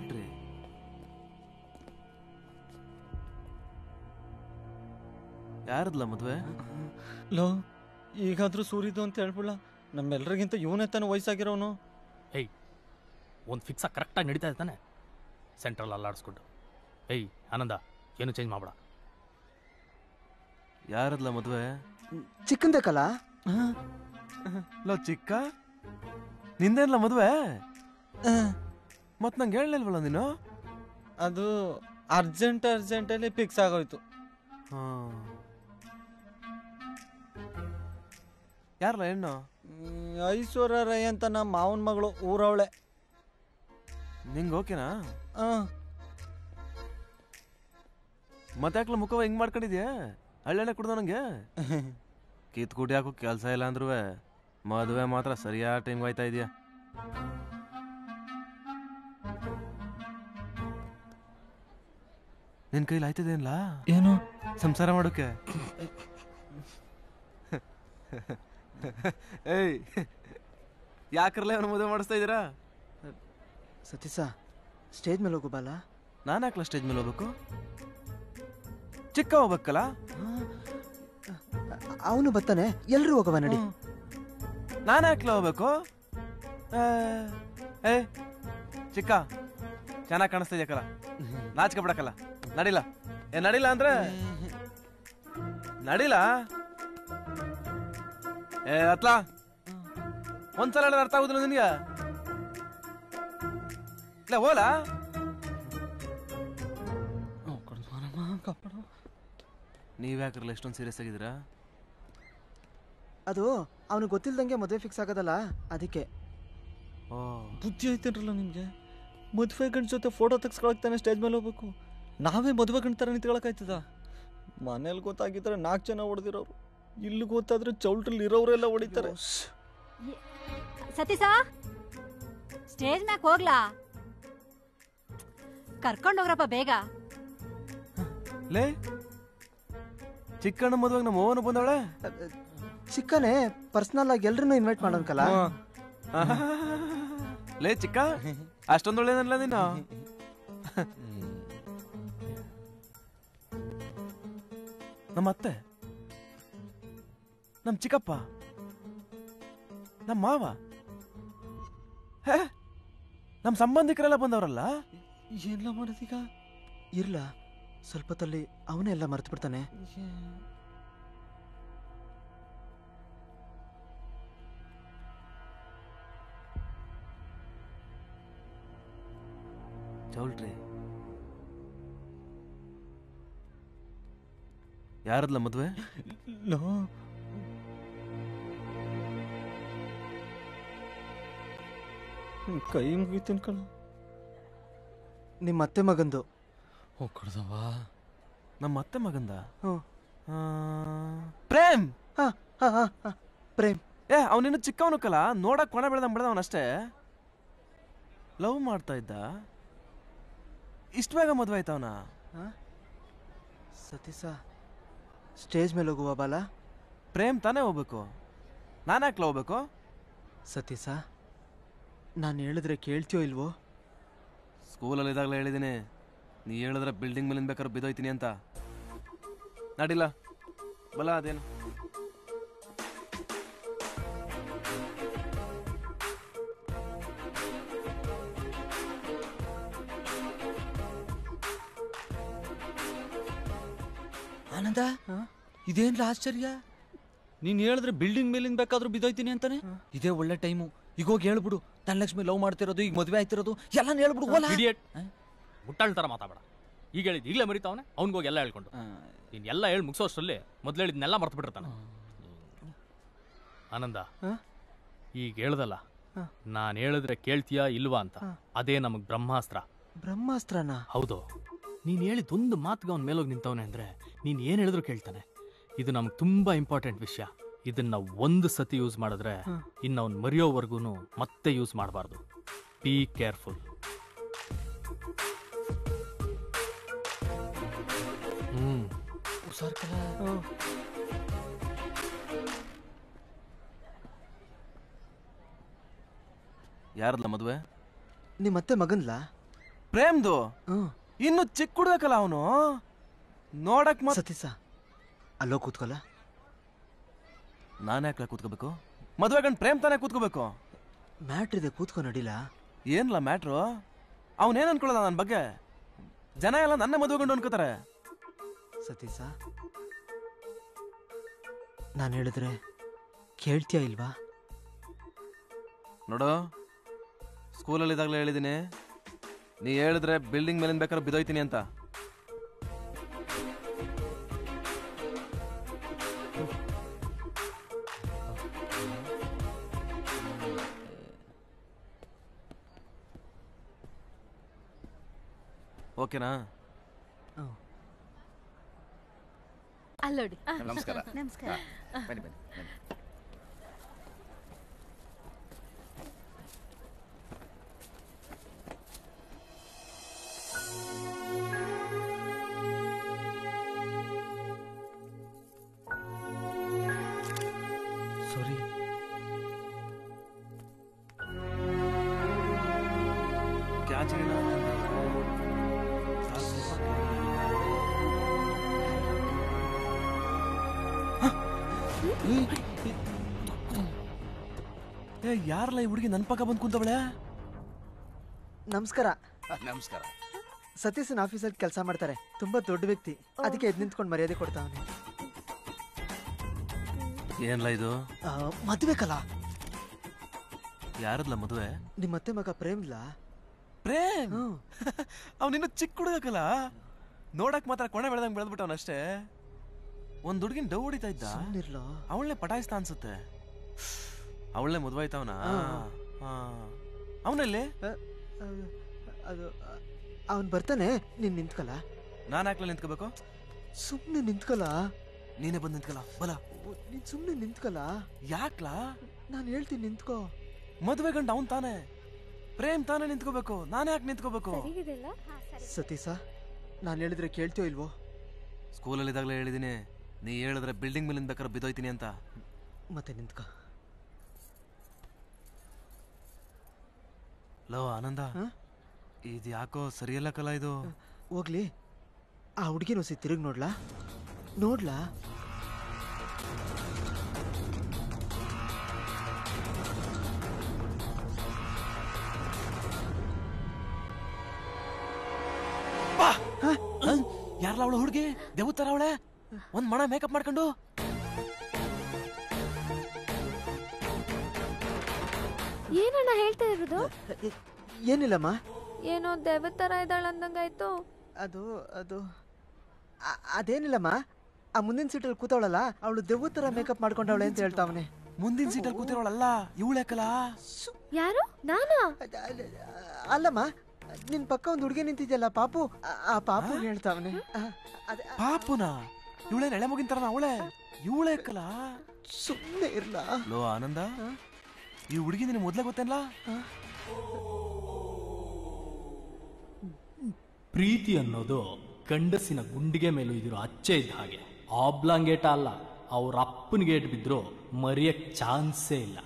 ಚೌಲ್ಟ್ರಿ ಯಾರದ್ಲ ಮದ್ವೆ? ಲೋ ಈಗಾದ್ರೂ ಸೂರಿದು ಅಂತ ಹೇಳ್ಬಿಡ. ನಮ್ಮೆಲ್ಲರಿಗಿಂತ ಇವನೇ ತಾನು ವಯಸ್ಸಾಗಿರೋನು. ಏಯ್ ಒಂದು ಫಿಕ್ಸ್ ಕರೆಕ್ಟಾಗಿ ನಡೀತಾ ಇರ್ತಾನೆ. ಸೆಂಟ್ರಲ್ ಅಲ್ಲಾಡಿಸ್ಕೊಂಡು ಏಯ್ ಆನಂದ ಏನು ಚೇಂಜ್ ಮಾಡ್ಬೇಡ. ಯಾರದ್ಲ ಮದ್ವೆ? ಚಿಕ್ಕಂದಕ್ಕಲ್ಲ ಲೋ ಚಿಕ್ಕ ನಿಂದೇನ್ಲ ಮದ್ವೆ? ಮತ್ ನಂಗೆ ಹೇಳಲಿಲ್ವಲ್ಲ ನೀನು? ಅದು ಅರ್ಜೆಂಟಲ್ಲಿ ಫಿಕ್ಸ್ ಆಗೋಯ್ತು. ಯಾರಲ್ಲ ಹೆಣ್ಣು? ಐಶ್ವರ್ಯ ರೈ ಅಂತ ನಮ್ಮ ಮಾವನ ಮಗಳು, ಊರವಳೆ. ನಿಂಗೆ ಓಕೆನಾ? ಮತ್ತಾಕ್ಲ ಮುಖವ ಹಿಂಗ್ ಮಾಡ್ಕೊಂಡಿದ್ಯಾ? ಹಳ್ಳೆಣ್ಣೆ ಕುಡ್ದ ನಂಗೆ ಕಿತ್ ಕುಡಿ ಹಾಕೋ ಕೆಲಸ ಇಲ್ಲ ಅಂದ್ರೂ ಮದುವೆ ಮಾತ್ರ ಸರಿಯಾದ ಟೈಮ್ ಹೋಯ್ತಾ ಇದೆಯಾ? ನಿನ್ ಕೈಲಿ ಆಯ್ತದೆ ಅಲ್ಲ ಏನು ಸಂಸಾರ ಮಾಡೋಕೆ? ಏಯ್ ಯಾಕ್ರಲ್ಲ ಅವನು ಮದುವೆ ಮಾಡಿಸ್ತಾ ಇದ್ದೀರಾ? ಸತೀಶ ಸ್ಟೇಜ್ ಮೇಲೆ ಹೋಗು ಬಾಲ. ನಾನು ಯಾಕಲ್ಲ ಸ್ಟೇಜ್ ಮೇಲೆ ಹೋಗ್ಬೇಕು? ಚಿಕ್ಕ ಹೋಗ್ಬೇಕಲ್ಲ? ಅವನು ಬರ್ತಾನೆ, ಎಲ್ರು ಹೋಗವ ನಡಿ. ನಾನು ಯಾಕಲ್ಲ ಹೋಗ್ಬೇಕು? ಏ ಚಿಕ್ಕ ಚೆನ್ನಾಗಿ ಕಾಣಿಸ್ತಾ ಇದೆಯಕ್ಕಲ್ಲ, ನಾಚಿಕೆ ಬಿಡಕ್ಕಲ್ಲ. ನಡಿಲ್ಲ ನಡಿಲ್ಲ ಅಂದ್ರೆ ನಡಿಲ್ಲ. ಅತ್ಲಾ ಒಂದ್ಸಲ ಅರ್ಥ ಆಗುದಿಲ್ಲ ನಿನ್ಗೆ? ಇಲ್ಲ ಹೋಲಾ? ನೀವ್ಯಾಕ್ರಲ್ಲ ಎಷ್ಟೊಂದು ಸೀರಿಯಸ್ ಆಗಿದ್ದೀರಾ? ಅದು ಅವನಿಗೆ ಗೊತ್ತಿಲ್ದಂಗೆ ಮದುವೆ ಫಿಕ್ಸ್ ಆಗೋದಲ್ಲ, ಅದಕ್ಕೆ. ಬುದ್ಧಿ ಐತೇನ್ರಲ್ಲ ನಿಮ್ಗೆ? ಮದುವೆ ಗಂಡ ಜೊತೆ ಫೋಟೋ ತೆಗ್ಸ್ಕೊಳಕ್ ತಾನೆ ಸ್ಟೇಜ್ ಮೇಲೆ ಹೋಗ್ಬೇಕು. ನಾವೇ ಮದುವೆ ಗಂಡ ಥರ ನಿಂತ್ಕೊಳಕಾಯ್ತದ? ಮನೇಲಿ ಗೊತ್ತಾಗಿದ್ರೆ 4 ಜನ ಹೊಡೆದಿರೋರು, ಇಲ್ಲಿ ಗೊತ್ತಾದ್ರೆ ಚೌಲ್ಟ್ರಲ್ಲಿ ಇರೋರೆಲ್ಲ ಹೊಡಿತಾರೆ. ಸತೀಶ ಸ್ಟೇಜ್ ಮ್ಯಾಕ್ ಹೋಗ್ಲಾ? ಕರ್ಕೊಂಡೋಗ್ರಪ್ಪ ಬೇಗ. ಲೇ ಚಿಕ್ಕಣ್ಣ ಮದುವೆಗೆ ನಮ್ಮ ಓವನು ಬಂದವಳೆ. ಚಿಕ್ಕನೇ ಪರ್ಸನಲ್ ಆಗಿ ಎಲ್ರನ್ನೂ ಇನ್ವೈಟ್ ಮಾಡೋನ್ಕಲ್ಲ. ಲೇ ಚಿಕ್ಕ ಅಷ್ಟೊಂದೊಳ್ಳೆನಲ್ಲ ನೀನು. ನಮ್ಮ ಅತ್ತೆ, ನಮ್ಮ ಚಿಕ್ಕಪ್ಪ, ನಮ್ಮ ಮಾವ, ನಮ್ಮ ಸಂಬಂಧಿಕರೆಲ್ಲ ಬಂದವರಲ್ಲ. ಏನ್ಲ ಮಾಡೋದೀಗ? ಇರ್ಲ ಸ್ವಲ್ಪತ್ತಲ್ಲಿ ಅವನೇ ಎಲ್ಲ ಮರ್ತು ಬಿಡ್ತಾನೆ. ಚೌಲ್ಟ್ರಿ ಯಾರದ್ಲ ಮದ್ವೆ? ಕೈ ಮುಗಿತೀನಿ ಕಣ. ನಿಮ್ಮ ಅತ್ತೆ ಮಗಂದು. ಹೋಗ್ಕೊಡ್ದವ ನಮ್ಮ ಅತ್ತೆ ಮಗಂದ? ಪ್ರೇಮ್. ಪ್ರೇಮ್ ಅವನಿನ್ನು ಚಿಕ್ಕವನಕ್ಕಲ್ಲ, ನೋಡಕ್ ಕೊಣ ಬೆಳೆದ ಅವನಷ್ಟೇ. ಲವ್ ಮಾಡ್ತಾ ಇದ್ದ, ಇಷ್ಟು ಬೇಗ ಮದುವೆ ಆಯ್ತವನ? ಸತೀಶ ಸ್ಟೇಜ್ ಮೇಲೆ ಹೋಗುವ ಬಾಲ. ಪ್ರೇಮ್ ತಾನೇ ಹೋಗ್ಬೇಕು, ನಾನು ಯಾಕೆ ಹೋಗ್ಬೇಕು? ಸತೀಶ ನಾನು ಹೇಳಿದ್ರೆ ಕೇಳ್ತೀಯೋ ಇಲ್ವೋ? ಸ್ಕೂಲಲ್ಲಿ ಇದಾಗಲೇ ಹೇಳಿದ್ದೀನಿ, ನೀ ಹೇಳಿದ್ರೆ ಬಿಲ್ಡಿಂಗ್ ಮೇಲಿಂದ ಬೇಕಾದ್ರೆ ಬಿದ್ದೋಯ್ತೀನಿ ಅಂತ. ನಡಿಲ್ಲ ಬಲ ಅದೇನು. ಆನಂದ ಇದೇನ್ಲ ಆಶ್ಚರ್ಯ? ನೀನ್ ಹೇಳಿದ್ರೆ ಬಿಲ್ಡಿಂಗ್ ಮೇಲಿಂದ ಬೇಕಾದ್ರೂ ಬಿದ್ದೋಯ್ತೀನಿ ಅಂತಾನೆ. ಇದೇ ಒಳ್ಳೆ ಟೈಮು, ಈಗ ಹೋಗಿ ಹೇಳ್ಬಿಡು. ಧನಲಕ್ಷ್ಮಿ ಲವ್ ಮಾಡ್ತಿರೋದು, ಈಗ ಮದುವೆ ಆಯ್ತಿರೋದು ಎಲ್ಲ ಹೇಳ್ಬಿಡು. ಮುಟ್ಟಾಳ್ ತರ ಮಾತಾಡ. ಈಗ ಹೇಳಿದ್ ಈಗಲೇ ಮರಿತಾವನೆ, ಅವ್ನಿಗೋಗಿ ಎಲ್ಲ ಹೇಳ್ಕೊಂಡು ನೀನ್ ಎಲ್ಲ ಹೇಳಿ ಮುಗಿಸೋಷ್ಟರಲ್ಲಿ ಮೊದ್ಲು ಹೇಳಿದ್ನೆಲ್ಲ ಮರ್ತು ಬಿಟ್ಟಿರ್ತಾನೆ. ಆನಂದ ಈಗ ಹೇಳ್ದಲ್ಲ, ನಾನು ಹೇಳಿದ್ರೆ ಕೇಳ್ತೀಯಾ ಇಲ್ವಾ ಅಂತ, ಅದೇ ನಮಗ್ ಬ್ರಹ್ಮಾಸ್ತ್ರ. ಬ್ರಹ್ಮಾಸ್ತ್ರನ? ಹೌದು. ನೀನ್ ಹೇಳಿದ ಒಂದು ಮಾತಿಗೆ ಅವ್ನ ಮೇಲೋಗಿ ನಿಂತವನೆ ಅಂದ್ರೆ ನೀನ್ ಏನ್ ಹೇಳಿದ್ರು ಕೇಳ್ತಾನೆ. ಇದು ನಮ್ಗೆ ತುಂಬಾ ಇಂಪಾರ್ಟೆಂಟ್ ವಿಷಯ. ಇದನ್ನ ಒಂದು ಸತಿ ಯೂಸ್ ಮಾಡಿದ್ರೆ ಇನ್ನು ಅವ್ನು ಮರೆಯೋವರೆಗೂ ಮತ್ತೆ ಯೂಸ್ ಮಾಡಬಾರ್ದು. Be careful. ಯಾರಲ್ಲ ಮದುವೆ? ನಿಮ್ಮ ಅತ್ತೆ ಮಗನ್ಲ? ಪ್ರೇಮ್ದು ಹ್ಮ್ ಇನ್ನು ಚಿಕ್ಕ ಹುಡುಗಲ್ಲ ಅವನು ನೋಡಕ್ ಸತೀಶ ಅಲ್ಲೋ ಕೂತ್ಕೊಲ್ಲ. ನಾನು ಯಾಕೆ ಕೂತ್ಕೋಬೇಕು? ಮದುವೆ ಗಂಡು ಪ್ರೇಮ್ ತಾನೇ ಕೂತ್ಕೋಬೇಕು. ಮ್ಯಾಟ್ರ್ ಇದೆ, ಕೂತ್ಕೊ ನಡಿಲ್ಲ. ಏನಿಲ್ಲ ಮ್ಯಾಟ್ರು. ಅವನೇನು ಅನ್ಕೊಳ್ಳಲ್ಲ ನನ್ನ ಬಗ್ಗೆ. ಜನ ಎಲ್ಲ ನನ್ನ ಮದುವೆ ಗಂಡು ಅನ್ಕೋತಾರೆ. ಸತೀಶ ನಾನು ಹೇಳಿದ್ರೆ ಕೇಳ್ತೀಯ ಇಲ್ವಾ? ನೋಡು, ಸ್ಕೂಲಲ್ಲಿ ಇದಾಗಲೇ ಹೇಳಿದ್ದೀನಿ, ನೀ ಹೇಳಿದ್ರೆ ಬಿಲ್ಡಿಂಗ್ ಮೇಲಿಂದ ಬೇಕಾದ್ರೆ ಬಿದ್ದೋಯ್ತೀನಿ ಅಂತ. ಓಕೆನಾ? ಅಲ್ಲೋಡಿ. ನಮಸ್ಕಾರ. ನಮಸ್ಕಾರ. ಬನ್ನಿ ಬನ್ನಿ ಬನ್ನಿ. ಸಾರಿ. क्या चाहिए? ಏ ಯಾರಲ್ಲ ಈ ಹುಡುಗಿ ನನ್ನ ಪಕ್ಕ ಬಂದು ಕುಂತವಳೆ? ನಮಸ್ಕಾರ. ನಮಸ್ಕಾರ. ಸತೀಶನ್ ಆಫೀಸಲ್ಲಿ ಕೆಲಸ ಮಾಡ್ತಾರೆ, ತುಂಬಾ ದೊಡ್ಡ ವ್ಯಕ್ತಿ, ಅದಕ್ಕೆ ಎದ್ದು ನಿಂತ್ಕೊಂಡು ಮರ್ಯಾದೆ ಕೊಡ್ತಾವನೆ. ಏನ್ಲ ಇದು? ಮದುವೆ ಕಲಾ. ಯಾರದ್ಲ ಮದುವೆ? ನಿಮ್ಮ ಅತ್ತೆ ಮಗ ಪ್ರೇಮ್ಲ. ಪ್ರೇಮ್ ಅವನಿನ್ನು ಚಿಕ್ಕ ಹುಡುಗಲ್ಲ, ನೋಡಕ್ ಮಾತ್ರ ಕೊನೆ ಬೆಳೆದಂಗ್ ಬೆಳೆದ್ಬಿಟ್ಟವನಷ್ಟೇ. ಒಂದ್ ಹುಡುಗಿನ ಡವ್ ಹೊಡಿತಾ ಇದ್ದ, ಅವಳನ್ನೇ ಪಟಾಯಿಸ್ತಾ ಅನ್ಸುತ್ತೆ. ಅವಳನ್ನೇ ಮದುವೆ ಆಯ್ತವನ. ಅವನಲ್ಲಿ ಅದು ಅವನ್ ಬರ್ತಾನೆ, ನೀನ್ ನಿಂತ್ಕಲ್ಲ. ನಾನು ಯಾಕ್ಲ ನಿಂತ್ಕೋಬೇಕು? ಸುಮ್ನೆ ನಿಂತ್ಕಲ್ಲ. ನೀನೇ ಬಂದು ನಿಂತ್ಕಲ್ಲ ಬಲ. ನೀನ್ ಸುಮ್ನೆ ನಿಂತ್ಕಲ್ಲ. ಯಾಕ್ಲಾ? ನಾನು ಹೇಳ್ತೀನಿ ನಿಂತ್ಕೋ. ಮದುವೆ ಗಂಡ ಅವನ್ ತಾನೆ, ಪ್ರೇಮ್ ತಾನೇ ನಿಂತ್ಕೋಬೇಕು, ನಾನು ಯಾಕೆ ನಿಂತ್ಕೋಬೇಕು? ಸತೀಶ ನಾನು ಹೇಳಿದ್ರೆ ಕೇಳ್ತೀಯೋ ಇಲ್ವೋ? ಸ್ಕೂಲಲ್ಲಿ ಇದಾಗಲೇ ಹೇಳಿದ್ದೀನಿ, ನೀ ಹೇಳಿದ್ರೆ ಬಿಲ್ಡಿಂಗ್ ಮೇಲಿಂದ ಬೇಕಾದ್ರೆ ಬಿದ್ದೋಯ್ತೀನಿ ಅಂತ. ಮತ್ತೆ ನಿಂತ್ಕೋ. ಲೋ ಆನಂದ, ಇದು ಯಾಕೋ ಸರಿಯಲ್ಲ ಕಲ ಇದು. ಹೋಗ್ಲಿ, ಆ ಹುಡುಗಿನ ಹೊಸಿ ತಿರುಗಿ ನೋಡ್ಲಾ? ನೋಡ್ಲಾ? ಯಾರಲ್ಲ ಅವಳು ಹುಡುಗಿ? ದೇವತರ ಅವಳೆ, ಒಂದ್ ಮಣ ಮೇಕಪ್ ಮಾಡ್ಕೊಂಡು. ಏನಣ್ಣ ಹೇಳ್ತಾ ಇರೋದು? ಏನಿಲ್ಲಮ್ಮ. ಏನೋ ದೇವತರ ಇದ್ದಾಳ ಅಂದಂಗಾಯ್ತು. ಅದು ಅದು ಅದೇನಿಲ್ಲಮ್ಮ, ಆ ಮುಂದಿನ ಸೀಟಲ್ಲಿ ಕೂತವಳಲ್ಲ, ಅವಳು ದೆವ್ವ ತರ ಮೇಕಪ್ ಮಾಡ್ಕೊಂಡವಳೆ ಅಂತ ಹೇಳ್ತಾವನೆ. ಮುಂದಿನ ಸೀಟಲ್ಲಿ ಕೂತಿರೋಳಲ್ಲ ಇವಳೆಕಲ. ಯಾರು? ನಾನಾ? ಅಲ್ಲಮ್ಮ, ನಿನ್ ಪಕ್ಕ ಒಂದು ಹುಡುಗಿ ನಿಂತಿದ್ಯಲ್ಲ ಪಾಪು, ಆ ಪಾಪು ಹೇಳ್ತಾವನೆ. ಪಾಪುನ? ಇವಳೇನ್ ಎಳೆ ಮುಗಿನ ತರನ ಅವಳೆ? ಇವಳೆಕಲ. ಸುಮ್ಮನೆ ಇರ್ಲ. ಲೋ ಆನಂದ, ಈ ಹುಡುಗಿ ನಿನ್ ಮೊದ್ಲೇ ಗೊತ್ತೇನಲ್ಲ? ಪ್ರೀತಿ ಅನ್ನೋದು ಗಂಡಸಿನ ಗುಂಡಿಗೆ ಮೇಲೂ ಇದಿರೋ ಅಚ್ಚೆ ಇದ್ದ ಹಾಗೆ. ಆಬ್ಲಾಂಗೇಟ ಅಲ್ಲ, ಅವ್ರ ಅಪ್ಪನ ಗೇಟ್ ಬಿದ್ರು ಮರಿಯಕ್ ಚಾನ್ಸೇ ಇಲ್ಲ.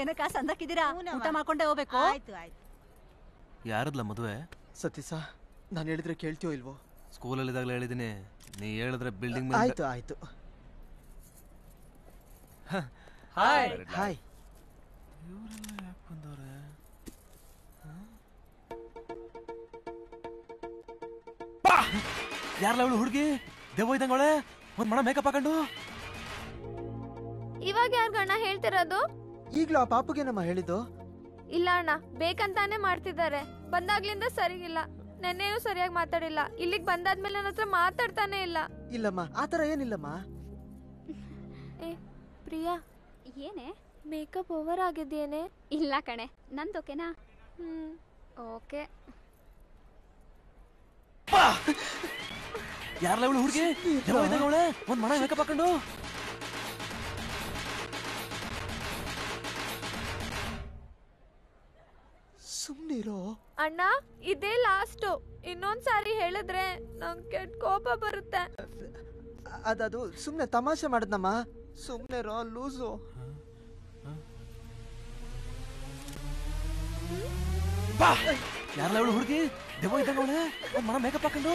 ಏನಕ್ಕ ಸಂದಕ್ಕಿದ್ದೀರಾ? ಊಟ ಮಾಡ್ಕೊಂಡೇ ಹೋಗ್ಬೇಕು. ಯಾರದ್ಲ ಮದುವೆ? ಸತೀಶ ನಾನು ಹೇಳಿದ್ರೆ ಕೇಳ್ತೀಯೋ ಇಲ್ವೋ? ಸ್ಕೂಲಲ್ಲಿ ಇದಾಗಲೇ ಹೇಳಿದ್ದೀನಿ, ನೀ ಹೇಳಿದ್ರೆ ಬಿಲ್ಡಿಂಗ್. ಆಯ್ತು ಆಯ್ತು. ಹಾಯ್. ಹಾಯ್. ಇವರೆಲ್ಲ ಯಾಕೆ ಬಂದವ್ರೆ? ಯಾರಲ್ಲ ಅವಳು ಹುಡುಗಿ? ದೆವ್ವ ಇದ್ದಂಗವಳೆ, ಒಂದ್ ಮಣ ಮೇಕಪ್ ಹಾಕೊಂಡು. ಇವಾಗ ಯಾರ್ಗಣ್ಣ ಹೇಳ್ತಿರೋದು? ಈಗ್ಲೂ ಆ ಪಾಪುಗೆ ನಮ್ಮ ಹೇಳಿದ್ದು. ಇಲ್ಲ ಅಣ್ಣ, ಬೇಕಂತಾನೆ ಮಾಡ್ತಿದ್ದಾರೆ. ಬಂದಾಗ್ಲಿಂದ ಸರಿಗಿಲ್ಲ, ನೆನ್ನೆನೂ ಸರಿಯಾಗಿ ಮಾತಾಡಿಲ್ಲ. ಇಲ್ಲಿಗೆ ಬಂದಾದ್ಮೇಲೆ ನನ್ನ ಹತ್ರ ಮಾತಾಡ್ತಾನೆ ಇಲ್ಲ. ಇಲ್ಲಮ್ಮ, ಆತರ ಏನಿಲ್ಲಮ್ಮ. ಏ ಪ್ರಿಯಾ, ಏನೇ ಮೇಕಪ್ ಓವರ್ ಆಗಿದ್ದೇನೆ? ಇಲ್ಲ ಕಣೆ, ನಂದೋಕೆನಾ? ಓಕೆ. ಯಾರಲ್ಲ ಅವಳು ಹುಡುಗಿ? ದೆವ್ವ ಇದ್ದಂಗವಳೆ, ಒಂದ್ ಮಣ ಮೇಕಪ್ ಹಾಕೊಂಡು. ಸುಮ್ನಿರೋ ಅಣ್ಣ, ಇದೇ ಲಾಸ್ಟು. ಇನ್ನೊಂದ್ಸಾರಿ ಹೇಳಿದ್ರೆ ನಂಗೆ ಕೆಟ್ಟ ಕೋಪ ಬರುತ್ತೆ. ಅದದು ಸುಮ್ನೆ ತಮಾಷೆ ಮಾಡದ್ನಮ್ಮ. ಸುಮ್ನೆ ರೋ ಲೂಸು. ಬಾ ಯಾರಲ್ಲ ಅವಳು ಹುಡುಗಿ ದೆವ್ವ ಇದ್ದಂಗ ಅವಳೆ ಒಂದ್ ಮನ ಮೇಕಪ್ ಹಾಕೊಂಡು